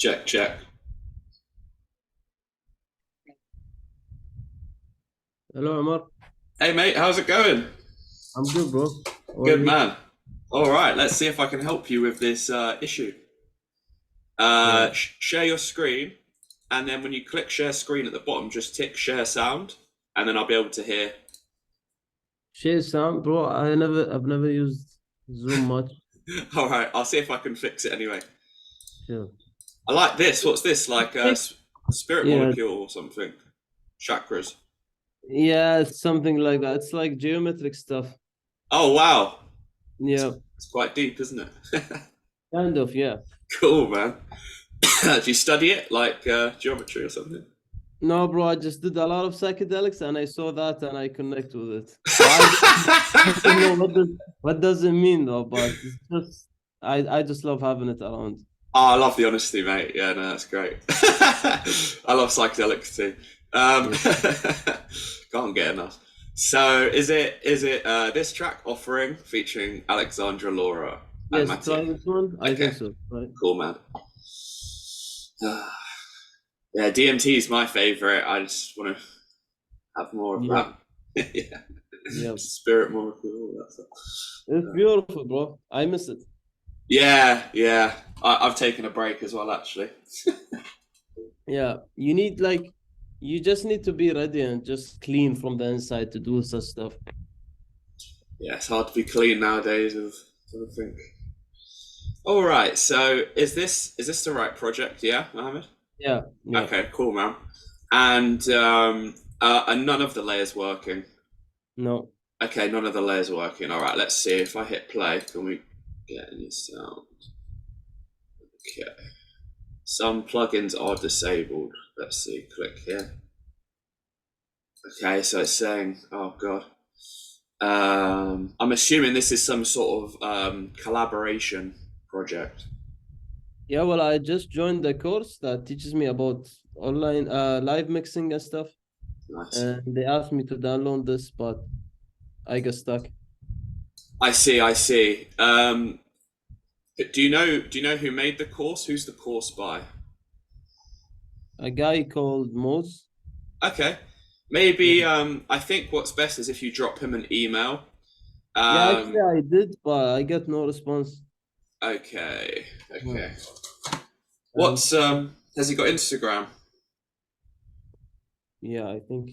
Check, check. Hello, Omar. Hey, mate, how's it going? I'm good, bro. How are Good you? man. All right, let's see if I can help you with this issue. Yeah. Share your screen, and then when you click share screen at the bottom, just tick share sound, and then I'll be able to hear. Share sound, bro. I've never used Zoom much. All right, I'll see if I can fix it anyway. Sure. I like this. What's this? Like a spirit Yeah, molecule or something? Chakras. yeah, it's something like that. It's like geometric stuff. Oh, wow. Yeah, It's quite deep, isn't it? kind of. Yeah. Cool, man. Do you study it like geometry or something? No, bro. I just did a lot of psychedelics, and I saw that, and I connect with it. But I don't know what does it mean though. But it's just I just love having it around. Oh, I love the honesty, mate. Yeah, no, that's great. I love psychedelics too. Yeah. Can't get enough. So, is it this track offering featuring Alexandra Laura and Yes. Mattia? Try this one. I think Okay, so. Right. cool, man. Yeah, DMT is my favorite. I just want to have more of Yeah. that. Yeah, Yeah. spirit molecule, all that stuff. It's beautiful, bro. I miss it. Yeah, yeah. I've taken a break as well, actually. Yeah, you just need to be ready and just clean from the inside to do such stuff. Yeah, it's hard to be clean nowadays with everything. All right. So is this the right project? Yeah, Mohammed. Yeah, yeah. Okay, cool, man. And none of the layers working. No. Okay, none of the layers working. All right. Let's see if I hit play. Can we get any sound? Okay. Some plugins are disabled. Let's see. Click here. Okay, so it's saying, oh god. I'm assuming this is some sort of collaboration project. Yeah, well, I just joined the course that teaches me about online live mixing and stuff. Nice. And they asked me to download this, but I got stuck. I see. I see. Do you know who made the course? Who's the course by? A guy called Moz. Okay. Yeah. Maybe I think what's best is if you drop him an email. Yeah, actually Um I did, but I got no response. okay. Yeah. Okay. And What's has he got Instagram? yeah, I think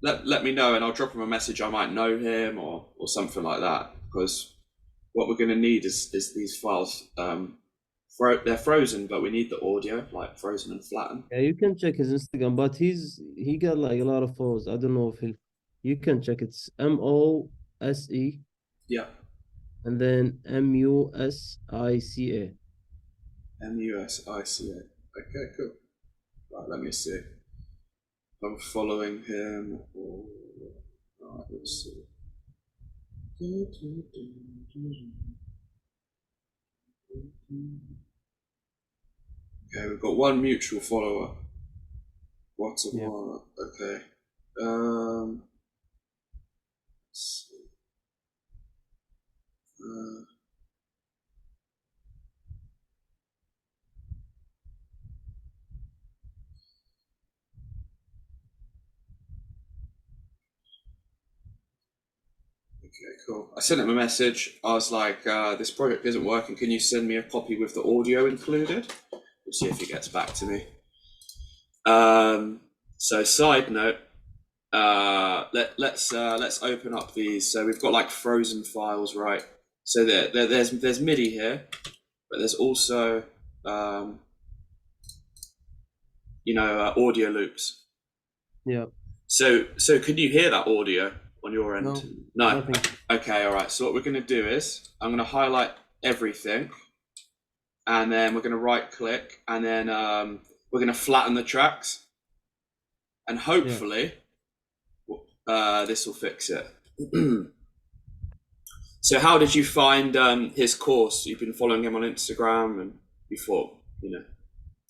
Let me know and I'll drop him a message. I might know him or something like that. Because what we're gonna need is these files. They're frozen, but we need the audio, like frozen and flattened. yeah, you can check his Instagram, but he got like a lot of followers. I don't know if he you can check it's Mose Yeah. and then Musica. Musica. Okay, cool. Right, let me see. I'm following him. Right, let's see. Okay, we've got one mutual follower. Yeah. Guatemala. Okay. Um. Let's see. Uh, okay, cool. I sent him a message. I was like, "This project isn't working. Can you send me a copy with the audio included?" We'll see if he gets back to me. So side note, let's open up these. So we've got like frozen files, right? So there's MIDI here, but there's also audio loops. Yeah. So can you hear that audio on your end? No, No. nothing. Okay, all right. So what we're gonna do is I'm gonna highlight everything, and then we're gonna right click, and then we're gonna flatten the tracks, and Yeah. hopefully this will fix it. So how did you find his course? You've been following him on Instagram, and you thought,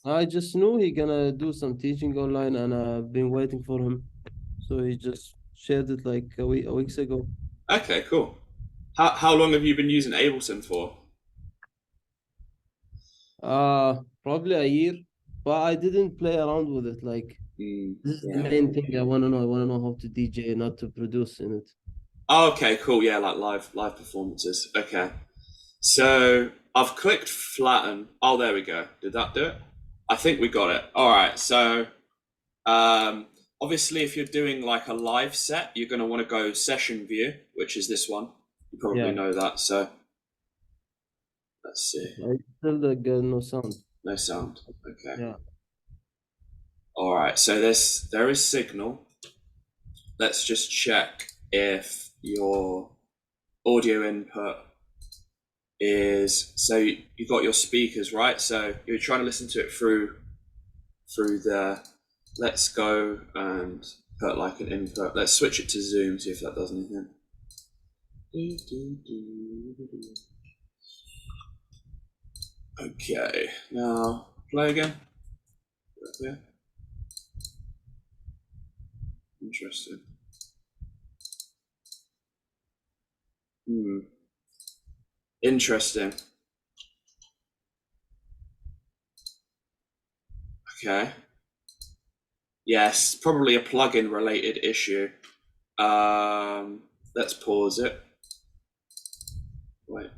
I just knew he gonna do some teaching online and I've been waiting for him. So he just shared it like a weeks ago. okay, cool. How long have you been using Ableton for? probably a year, but I didn't play around with it. Like this is the Yeah. main thing I want to know. I want to know how to DJ, not to produce in it. Oh, okay, cool. Yeah, like live performances. Okay. So I've clicked flatten. Oh, there we go. Did that do it? I think we got it. All right. So obviously, if you're doing like a live set, you're going to want to go session view, which is this one. You probably Yeah, know that. So let's see. I still got no sound. No sound. Okay. Yeah, All right. So there is signal. Let's just check if your audio input is, so you've got your speakers, right? So you're trying to listen to it through the, let's go and put like an input. Let's switch it to Zoom, see if that does anything. Okay, now play again. Yeah. Interesting. Interesting. Okay. Yes, probably a plugin related issue. Let's pause it. Wait.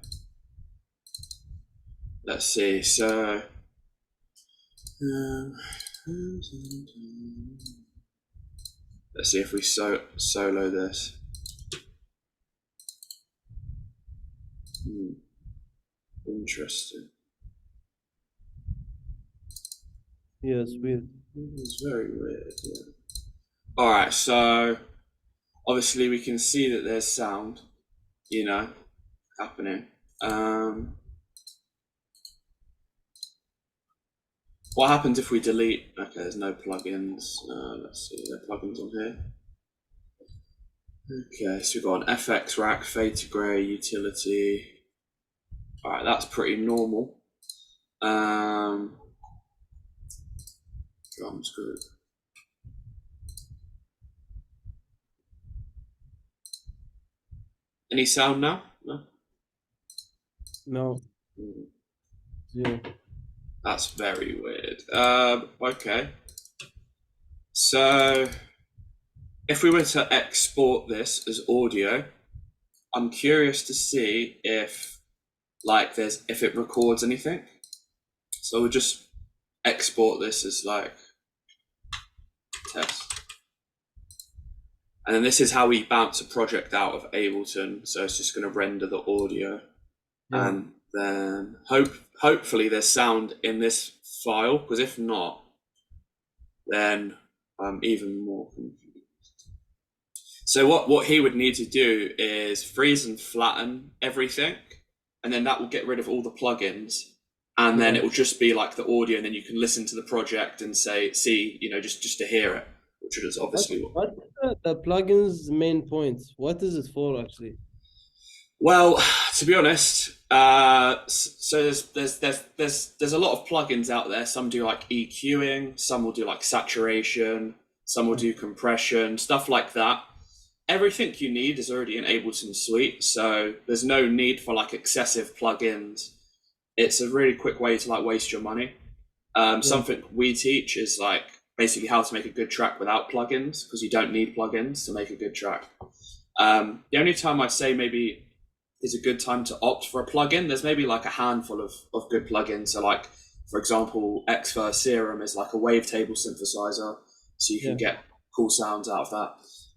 Let's see. So let's see if we solo this. Interesting. yeah, it's weird. It's very weird. Yeah. All right. So obviously we can see that there's sound, you know, happening. What happens if we delete? Okay, there's no plugins. Let's see, there are plugins on here. Okay, so we've got an FX rack, fade to grey, utility. All right, that's pretty normal. Drums group. Any sound now? No. No, zero. That's very weird. Okay. So if we were to export this as audio, I'm curious to see if like if it records anything. So we'll just export this as like test. And then this is how we bounce a project out of Ableton. So it's just going to render the audio. Yeah. And then hopefully there's sound in this file, because if not, then I'm even more confused. So what he would need to do is freeze and flatten everything, and then that will get rid of all the plugins, and then it will just be like the audio, and then you can listen to the project and see, you know, just to hear it, which is obviously What the plugins main points? What is it for actually? Well, to be honest, so there's a lot of plugins out there. Some do like EQing, some will do like saturation, some will do compression, stuff like that. Everything you need is already in Ableton Suite, so there's no need for like excessive plugins. It's a really quick way to like waste your money. Something we teach is like basically how to make a good track without plugins, because you don't need plugins to make a good track. The only time I'd say maybe is a good time to opt for a plugin, there's maybe like a handful of good plugins. So like, for example, Xfer Serum is like a wavetable synthesizer, so you can get cool sounds out of that.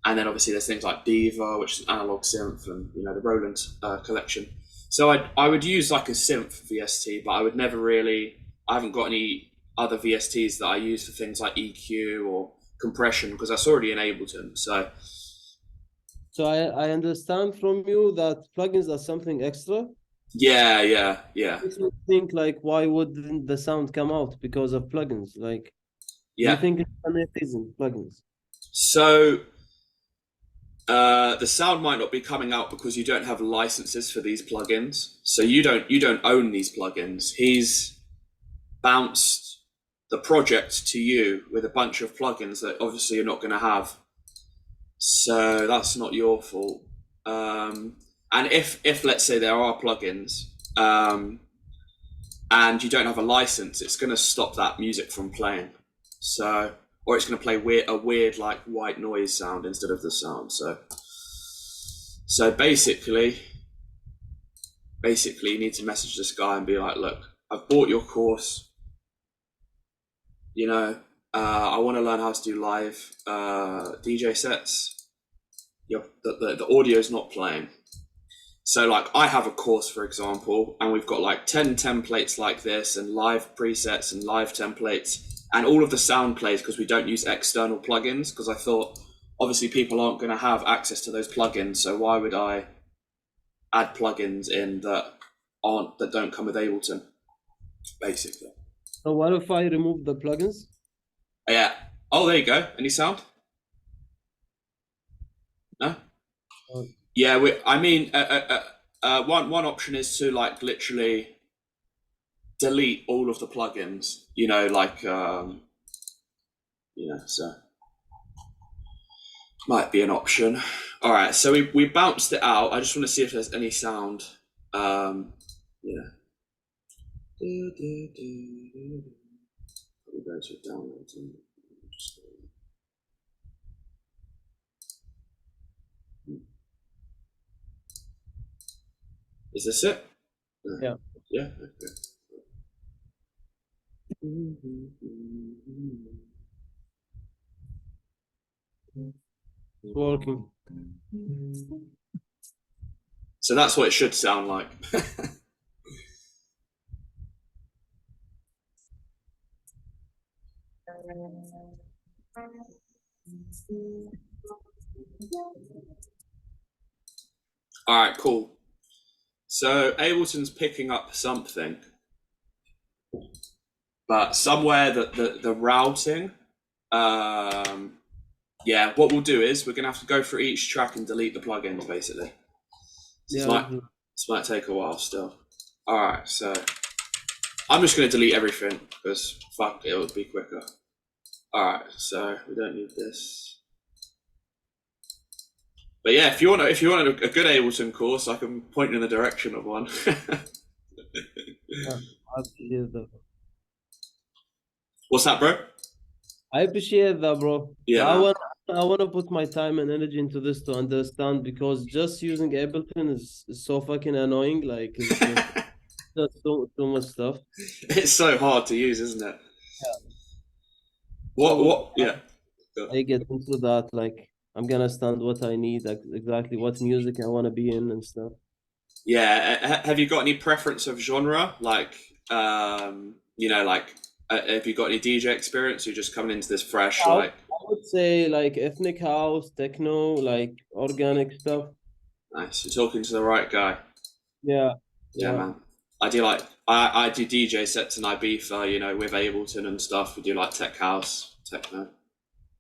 And then obviously there's things like Diva, which is analog synth, and you know, the Roland collection. So I would use like a synth VST, but I would never really, I haven't got any other VSTs that I use for things like EQ or compression, because that's already in Ableton. So I understand from you that plugins are something extra. Yeah. Makes me think like, why wouldn't the sound come out because of plugins? Like, do you think it's an reason, plugins? So the sound might not be coming out because you don't have licenses for these plugins. So you don't own these plugins. He's bounced the project to you with a bunch of plugins that obviously you're not going to have. So that's not your fault. And if let's say there are plugins, and you don't have a license, it's going to stop that music from playing. So, or it's going to play a weird like white noise sound instead of the sound. So basically, you need to message this guy and be like, look, I've bought your course. You know, I want to learn how to do live DJ sets. The audio's not playing. So like I have a course, for example, and we've got like 10 templates like this and live presets and live templates, and all of the sound plays because we don't use external plugins, because I thought obviously people aren't going to have access to those plugins, so why would I add plugins in that don't come with Ableton, basically. So what if I remove the plugins? Yeah. Oh, there you go. Any sound? No? Yeah, one option is to like literally delete all of the plugins, you know, like so might be an option. All right, so we bounced it out. I just want to see if there's any sound. Yeah. Probably go to download. Is this it? Yeah. Yeah. Okay. It's working. So that's what it should sound like. All right, cool. So Ableton's picking up something, but somewhere that the routing, yeah, what we'll do is we're gonna have to go through each track and delete the plugins, basically. This might take a while still. All right, so I'm just gonna delete everything because fuck, it would be quicker. All right, so we don't need this. But yeah, if you want a good Ableton course, I can point you in the direction of one. What's that, bro? I appreciate that, bro. Yeah, I want to put my time and energy into this to understand, because just using Ableton is so fucking annoying. Like, it's just so much stuff. It's so hard to use, isn't it? Yeah. Yeah. I get into that, like, I'm gonna understand what I need, like, exactly what music I want to be in and stuff. Yeah. Have you got any preference of genre? Like, you know, like, have you got any DJ experience? You're just coming into this fresh, like. I would say like ethnic house, techno, like organic stuff. Nice. You're talking to the right guy. Yeah. Yeah, man. I do DJ sets in Ibiza, you know, with Ableton and stuff. We do like tech house, techno,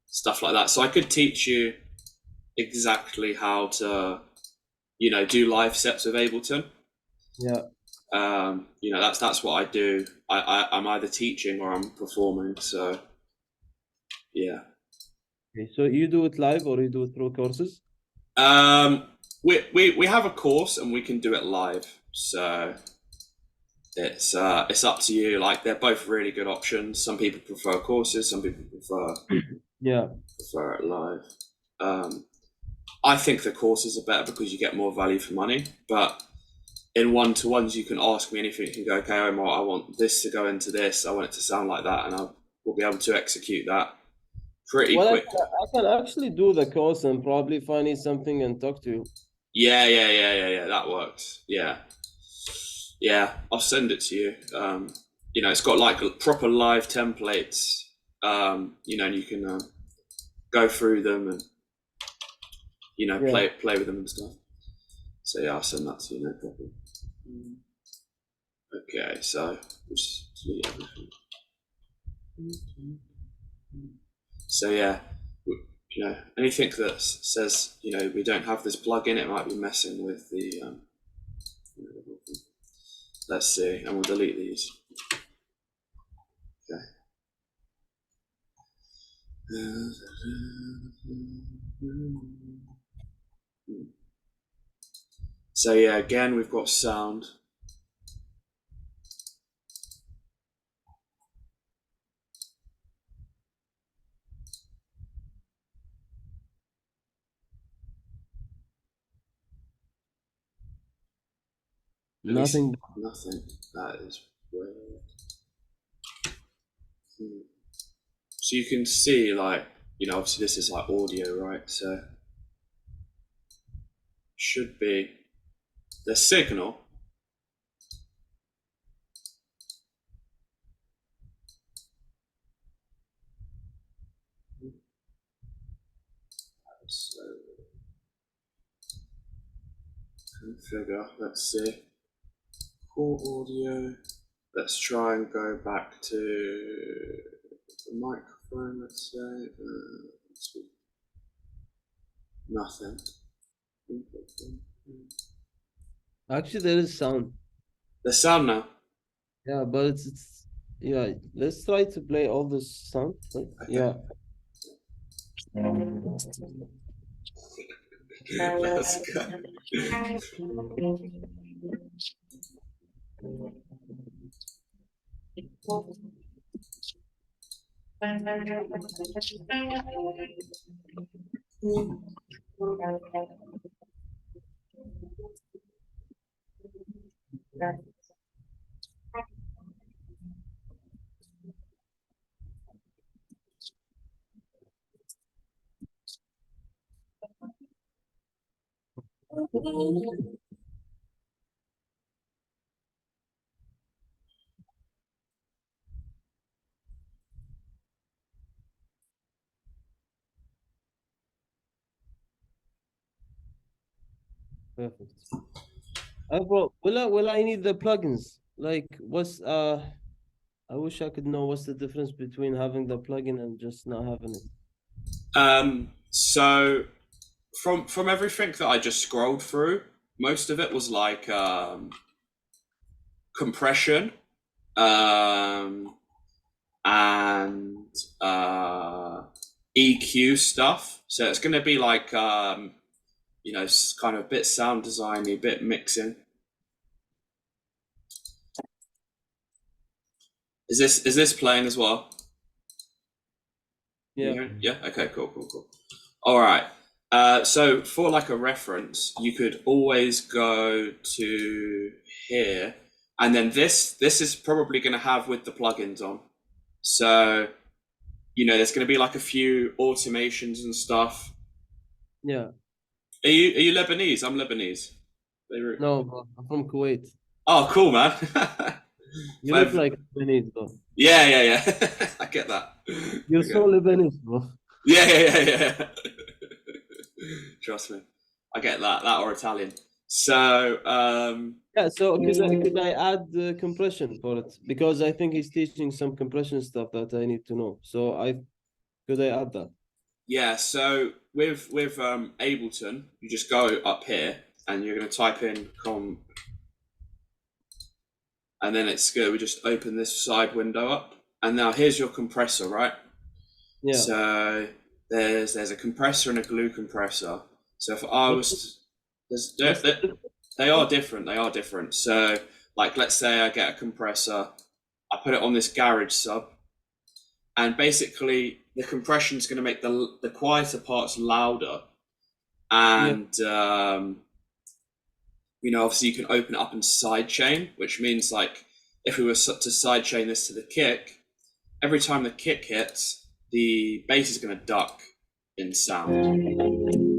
stuff like that. So I could teach you exactly how to, you know, do live sets with Ableton. Yeah. You know, that's what I do. I'm either teaching or I'm performing. So yeah. Okay, so you do it live or you do it through courses? We have a course and we can do it live. So it's up to you. Like, they're both really good options. Some people prefer courses, some people prefer it live. I think the courses are better because you get more value for money. But in one-to-ones, you can ask me anything. You can go, okay, Omar, I want this to go into this. I want it to sound like that, and I will be able to execute that pretty quick. I can actually do the course and probably find you something and talk to you. Yeah. That works. Yeah, I'll send it to you. You know, it's got like proper live templates. You know, and you can go through them and, you know, play with them and stuff. So yeah, I'll send that to you, no problem. Okay, so just delete everything. So yeah, you know, anything that says, you know, we don't have this plugin, it might be messing with the. Let's see, and we'll delete these. Okay. So yeah, again, we've got sound. Nothing. Nothing. That is weird. So you can see, like, you know, obviously this is like audio, right? So should be the signal. So configure. Let's see. Core audio. Let's try and go back to the microphone. Let's say nothing. Actually, there is sound. The sound now. Yeah, but it's yeah. Let's try to play all this sound. Right? Okay. Yeah. Let's go. Perfect. Bro, will I need the plugins? Like, what's I wish I could know what's the difference between having the plugin and just not having it. So from everything that I just scrolled through, most of it was like compression, and EQ stuff. So it's going to be like you know, kind of a bit sound designy, bit mixing. Is this playing as well? Yeah. Yeah. Okay. Cool. All right. So for like a reference, you could always go to here, and then this is probably going to have with the plugins on. So, you know, there's going to be like a few automations and stuff. Yeah. Are you Lebanese? I'm Lebanese. Beirut. No, bro, I'm from Kuwait. Oh, cool, man. You look like Lebanese, bro. Yeah. I get that. You're so Lebanese, bro. Yeah. Trust me, I get that or Italian. So Yeah, so could I add the compression for it? Because I think he's teaching some compression stuff that I need to know. So could I add that? yeah, so with Ableton, you just go up here and you're going to type in comp, and then it's good. We just open this side window up, and now here's your compressor, right? Yeah. So there's a compressor and a glue compressor. So if I was, they are different. So like, let's say I get a compressor, I put it on this garage sub, and basically the compression is going to make the quieter parts louder, and you know, obviously you can open it up and sidechain, which means like if we were to sidechain this to the kick, every time the kick hits, the bass is going to duck in sound.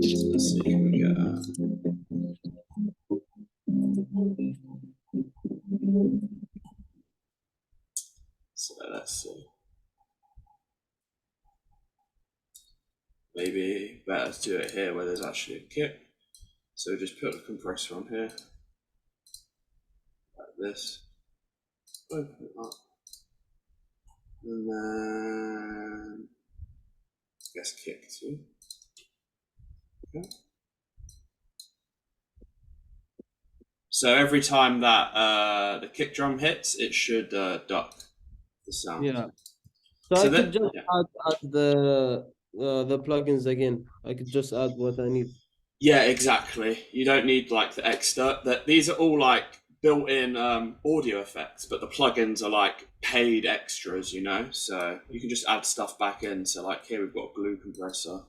So let's see, can we get so let's see. Maybe better to do it here where there's actually a kick. So just put a compressor on here, like this. Open it up. And then I guess kick too. Okay. So every time that the kick drum hits, it should duck the sound. Yeah. So I could just add the plugins again. I could just add what I need. Yeah, exactly. You don't need like the extra. These are all like built-in audio effects, but the plugins are like paid extras, you know. So you can just add stuff back in. So like here we've got a glue compressor,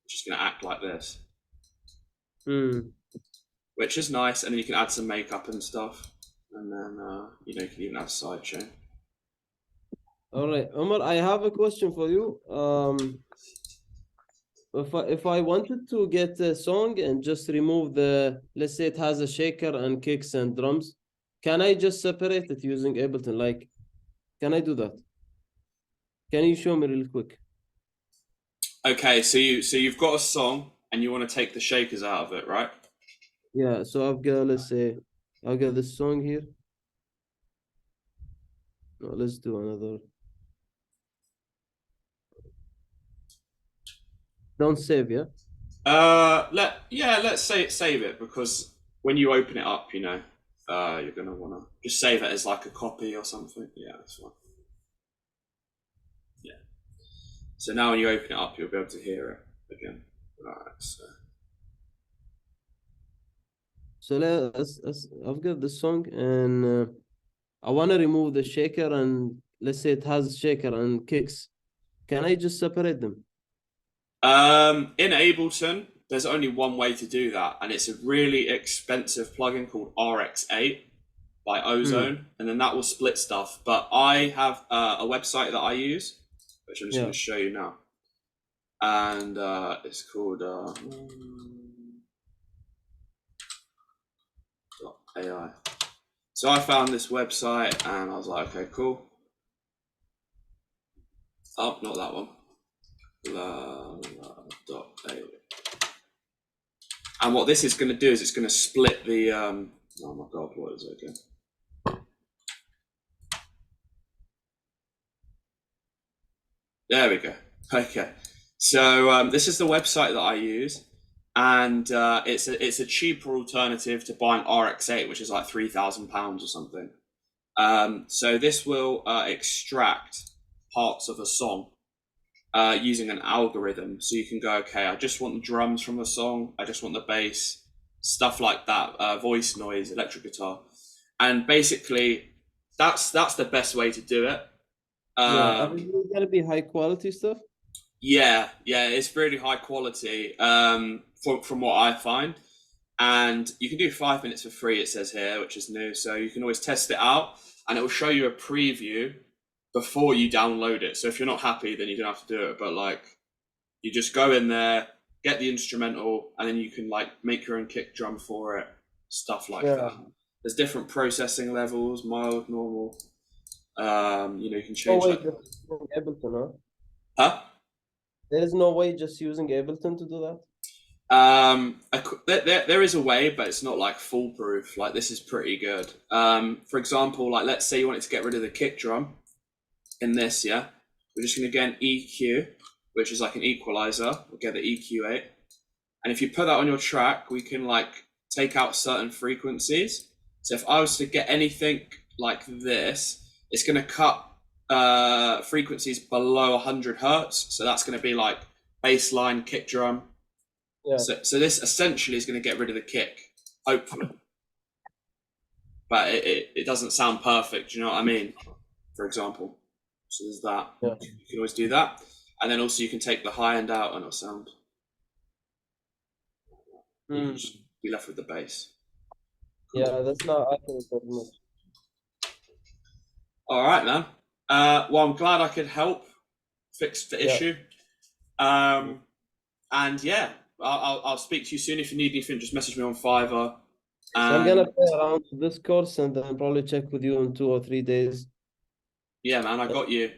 which is going to act like this. which is nice. And then you can add some makeup and stuff, and then you know, you can even add a sidechain. All right, Omar, I have a question for you. If I wanted to get a song and just remove the, let's say it has a shaker and kicks and drums, can I just separate it using Ableton? Like, can I do that? Can you show me real quick? Okay, so you've got a song and you want to take the shakers out of it, right? Yeah, so I've got, let's say, I've got this song here. No, let's do another. Don't save, yeah? Let's say save it, because when you open it up, you know, you're gonna wanna just save it as like a copy or something. Yeah, that's fine. Yeah. So now when you open it up, you'll be able to hear it again. Right. So I've got the song and I want to remove the shaker and let's say it has shaker and kicks. Can I just separate them? In Ableton, there's only one way to do that, and it's a really expensive plugin called RX8 by Ozone, and then that will split stuff. But I have a website that I use, which I'm just going to show you now, and it's called .ai. So I found this website, and I was like, okay, cool. Oh, not that one. And what this is going to do is it's going to split the oh my god, what is it again? There we go. Okay, so this is the website that I use, and it's a cheaper alternative to buying RX8, which is like £3,000 or something. So this will extract parts of a song using an algorithm. So you can go, okay, I just want the drums from the song, I just want the bass, stuff like that, voice noise, electric guitar, and basically that's the best way to do it. Yeah, is it gonna be high quality stuff? Yeah, it's really high quality from what I find, and you can do 5 minutes for free, it says here, which is new, so you can always test it out, and it will show you a preview before you download it. So if you're not happy, then you don't have to do it, but like you just go in there, get the instrumental, and then you can like make your own kick drum for it, stuff like that. There's different processing levels, mild, normal. You know, you can change Ableton, huh? There is no way just using Ableton to do that? There is a way, but it's not like foolproof. Like this is pretty good. For example, like let's say you wanted to get rid of the kick drum in this, yeah? We're just gonna get an EQ, which is like an equalizer. We'll get the EQ8. And if you put that on your track, we can like take out certain frequencies. So if I was to get anything like this, it's gonna cut frequencies below 100 hertz. So that's gonna be like bassline, kick drum. Yeah. So this essentially is going to get rid of the kick, hopefully. But it doesn't sound perfect, you know what I mean? For example. So there's that. Yeah. You can always do that. And then also you can take the high end out and it'll sound. You just be left with the bass. Yeah, that's not accurate that much. All right, man. Well, I'm glad I could help fix the issue. And yeah. I'll speak to you soon. If you need anything, just message me on Fiverr. So I'm gonna play around with this course and then probably check with you in 2 or 3 days. Yeah, man, I got you.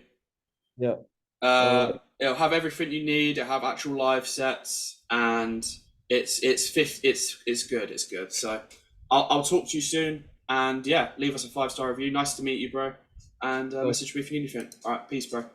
Yeah. It'll have everything you need. It'll have actual live sets, and it's good. It's good. So I'll talk to you soon. And yeah, leave us a 5-star review. Nice to meet you, bro. And message me if you need anything. All right, peace, bro.